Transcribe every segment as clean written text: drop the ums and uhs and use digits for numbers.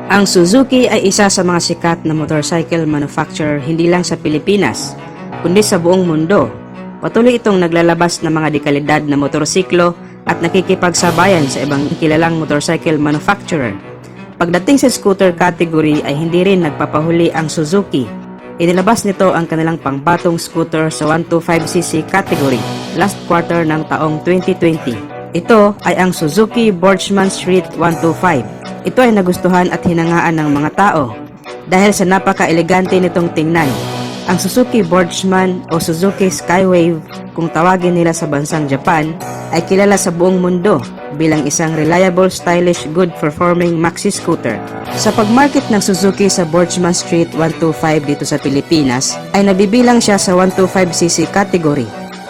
Ang Suzuki ay isa sa mga sikat na motorcycle manufacturer hindi lang sa Pilipinas, kundi sa buong mundo. Patuloy itong naglalabas ng mga dekalidad na motorsiklo at nakikipagsabayan sa ibang kilalang motorcycle manufacturer. Pagdating sa scooter category ay hindi rin nagpapahuli ang Suzuki. Inilabas nito ang kanilang pangbatong scooter sa 125cc category last quarter ng taong 2020. Ito ay ang Suzuki Boardman Street 125. Ito ay nagustuhan at hinangaan ng mga tao dahil sa napaka-elegante nitong tingnan. Ang Suzuki Boardman o Suzuki Skywave kung tawagin nila sa bansang Japan ay kilala sa buong mundo bilang isang reliable, stylish, good-performing maxi scooter. Sa pagmarket ng Suzuki sa Boardman Street 125 dito sa Pilipinas ay nabibilang siya sa 125cc category.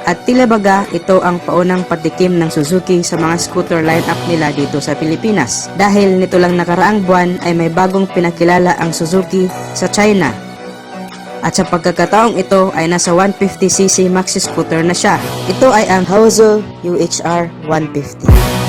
At tila baga ito ang paunang patikim ng Suzuki sa mga scooter lineup nila dito sa Pilipinas. Dahil nito lang nakaraang buwan ay may bagong pinakilala ang Suzuki sa China. At sa pagkakataong ito ay nasa 150cc maxi scooter na siya. Ito ay ang Haozu UHR 150.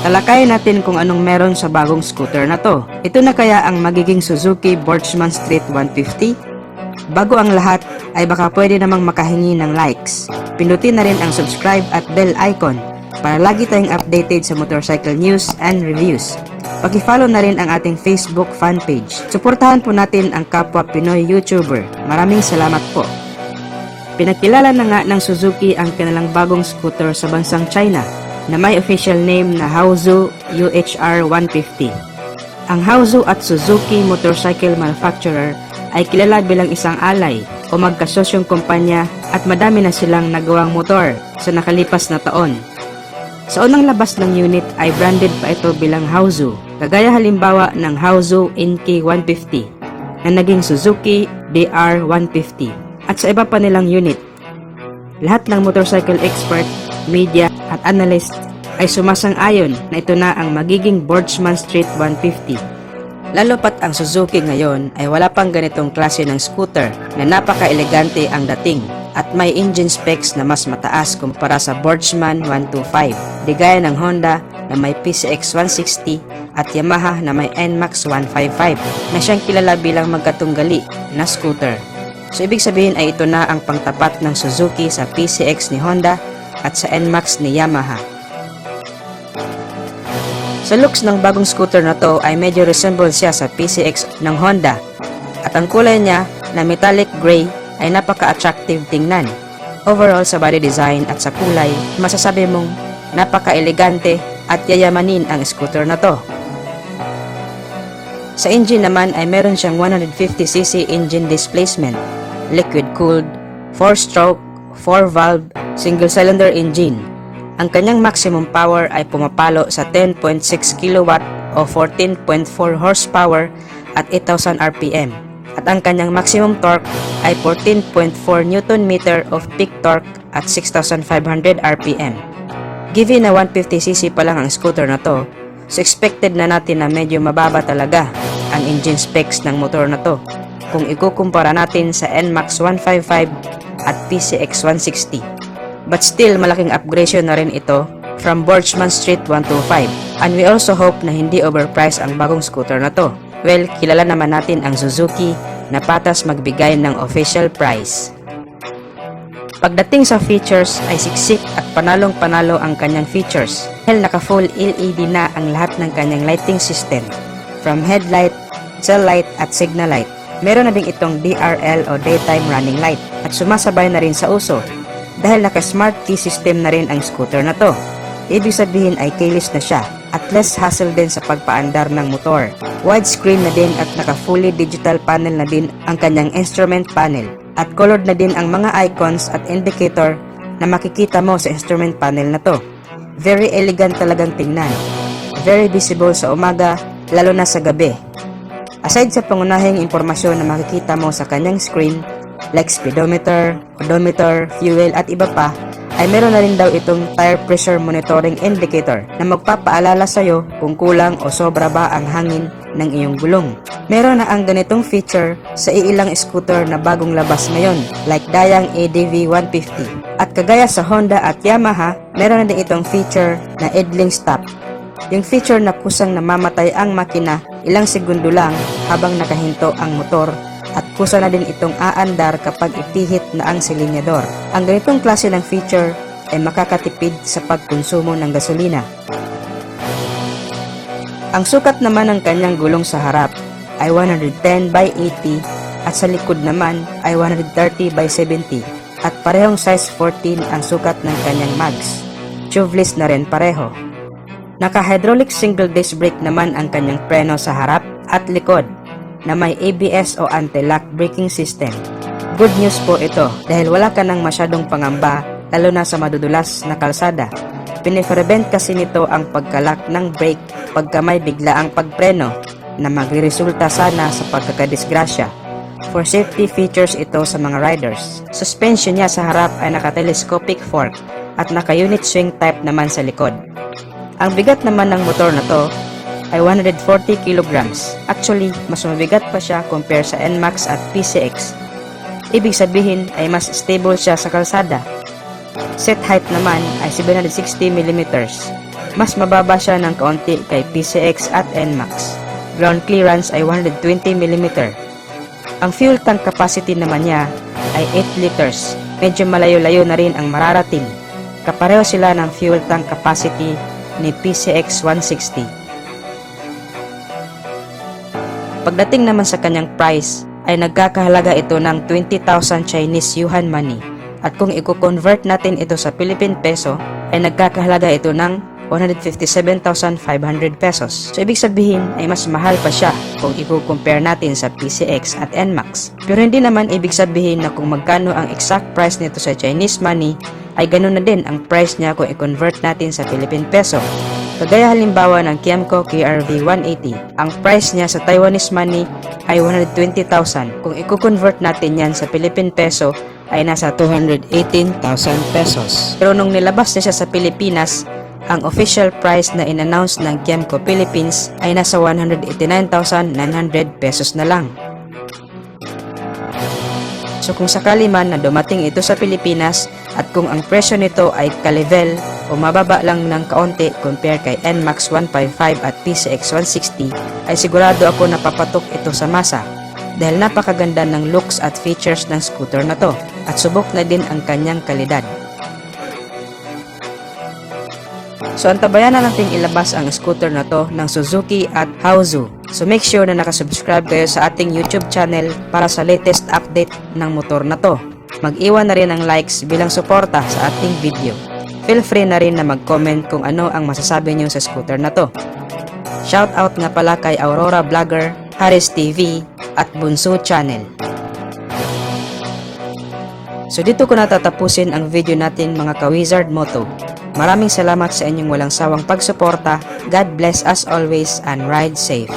Talakayin natin kung anong meron sa bagong scooter na to. Ito na kaya ang magiging Suzuki Boardman Street 150? Bago ang lahat, ay baka pwede namang makahingi ng likes. Pindutin na rin ang subscribe at bell icon para lagi tayong updated sa motorcycle news and reviews. Paki-follow na rin ang ating Facebook fan page. Suportahan po natin ang kapwa Pinoy YouTuber. Maraming salamat po. Pinakilala na nga ng Suzuki ang kanilang bagong scooter sa bansang China na may official name na Haozu UHR 150. Ang Haozu at Suzuki Motorcycle Manufacturer ay kilala bilang isang alay o magkasosyong kumpanya at madami na silang nagawang motor sa nakalipas na taon. Sa unang labas ng unit ay branded pa ito bilang Haozu, kagaya halimbawa ng Haozu NK 150 na naging Suzuki DR 150 at sa iba pa nilang unit. Lahat ng motorcycle expert, media at analyst ay sumasang-ayon na ito na ang magiging Boardman Street 150. Lalo pat ang Suzuki ngayon ay wala pang ganitong klase ng scooter na napaka-elegante ang dating at may engine specs na mas mataas kumpara sa Boardman 125, di gaya ng Honda na may PCX 160 at Yamaha na may NMAX 155 na siyang kilala bilang magkatunggali na scooter. So ibig sabihin ay ito na ang pangtapat ng Suzuki sa PCX ni Honda at sa NMAX ni Yamaha. Sa looks ng bagong scooter na to ay medyo resemble siya sa PCX ng Honda at ang kulay niya na metallic gray ay napaka-attractive tingnan. Overall sa body design at sa kulay, masasabi mong napaka-elegante at yayamanin ang scooter na to. Sa engine naman ay meron siyang 150cc engine displacement, liquid-cooled, 4-stroke, 4-valve, single-cylinder engine. Ang kanyang maximum power ay pumapalo sa 10.6 kW o 14.4 horsepower at 8,000 RPM. At ang kanyang maximum torque ay 14.4 Nm of peak torque at 6,500 RPM. Given na 150cc pa lang ang scooter na to, so expected na natin na medyo mababa talaga ang engine specs ng motor na to kung ikukumpara natin sa NMAX 155 at PCX 160. But still, malaking upgradation na rin ito from Boardman Street 125. And we also hope na hindi overpriced ang bagong scooter na to. Well, kilala naman natin ang Suzuki na patas magbigay ng official price. Pagdating sa features ay siksik at panalong-panalo ang kanyang features. Dahil naka-full LED na ang lahat ng kanyang lighting system. From headlight, tail light at signal light. Meron na din itong DRL o daytime running light at sumasabay na rin sa uso. Dahil naka-smart key system na rin ang scooter na to. Ibig sabihin ay keyless na siya at less hassle din sa pagpaandar ng motor. Widescreen na din at naka-fully digital panel na din ang kanyang instrument panel. At colored na din ang mga icons at indicator na makikita mo sa instrument panel na to. Very elegant talagang tingnan. Very visible sa umaga, lalo na sa gabi. Aside sa pangunahing impormasyon na makikita mo sa kanyang screen, like speedometer, odometer, fuel at iba pa, ay meron na rin daw itong tire pressure monitoring indicator na magpapaalala sa'yo kung kulang o sobra ba ang hangin ng iyong gulong. Meron na ang ganitong feature sa iilang scooter na bagong labas ngayon like Dayang ADV 150. At kagaya sa Honda at Yamaha, meron na din itong feature na idling stop. Yung feature na kusang namamatay ang makina ilang segundo lang habang nakahinto ang motor at kusa na din itong aandar kapag ipihit na ang silinyador. Ang ganitong klase ng feature ay makakatipid sa pagkonsumo ng gasolina. Ang sukat naman ng kanyang gulong sa harap ay 110 by 80 at sa likod naman ay 130 by 70 at parehong size 14 ang sukat ng kanyang mags. Tubeless na rin pareho. Naka-hydraulic single disc brake naman ang kanyang preno sa harap at likod na may ABS o anti-lock braking system. Good news po ito dahil wala ka nang masyadong pangamba lalo na sa madudulas na kalsada. Piniprevent kasi nito ang pagkalak ng brake pagka may biglaang pagpreno na magresulta sana sa pagkakadisgrasya. For safety features ito sa mga riders. Suspension niya sa harap ay naka-telescopic fork at naka-unit swing type naman sa likod. Ang bigat naman ng motor na to ay 140 kilograms. Actually, mas mabigat pa siya compare sa NMAX at PCX. Ibig sabihin ay mas stable siya sa kalsada. Set height naman ay 760 mm. Mas mababa siya ng kaunti kay PCX at NMAX. Ground clearance ay 120 mm. Ang fuel tank capacity naman niya ay 8 liters. Medyo malayo-layo na rin ang mararating. Kapareho sila ng fuel tank capacity ni PCX 160. Pagdating naman sa kanyang price, ay nagkakahalaga ito ng 20,000 Chinese yuan money. At kung i-convert natin ito sa Philippine peso, ay nagkakahalaga ito ng 157,500 pesos. So ibig sabihin ay mas mahal pa siya kung i-compare natin sa PCX at NMAX. Pero hindi naman ibig sabihin na kung magkano ang exact price nito sa Chinese money, ay ganun na din ang price niya kung i-convert natin sa Philippine peso. Kagaya halimbawa ng Kiamco KRV 180, ang price niya sa Taiwanese money ay 120,000. Kung i-convert natin yan sa Philippine peso, ay nasa 218,000 pesos. Pero nung nilabas niya siya sa Pilipinas, ang official price na in-announce ng Kiamco Philippines ay nasa 189,900 pesos na lang. So kung sakali man na dumating ito sa Pilipinas at kung ang presyo nito ay ka-level o mababa lang ng kaunti compare kay NMAX 155 at PCX 160, ay sigurado ako na papatok ito sa masa dahil napakaganda ng looks at features ng scooter na to at subok na din ang kanyang kalidad. So antabayan na nating ilabas ang scooter na to ng Suzuki at Haozu. So make sure na nakasubscribe kayo sa ating YouTube channel para sa latest update ng motor na to. Mag-iwan na rin ng likes bilang suporta sa ating video. Feel free na rin na mag-comment kung ano ang masasabi nyo sa scooter na to. Shoutout nga pala kay Aurora Vlogger, Haris TV at Bunso Channel. So dito ko natatapusin ang video natin mga ka-Wizard Moto. Maraming salamat sa inyong walang sawang pagsuporta. God bless as always and ride safe.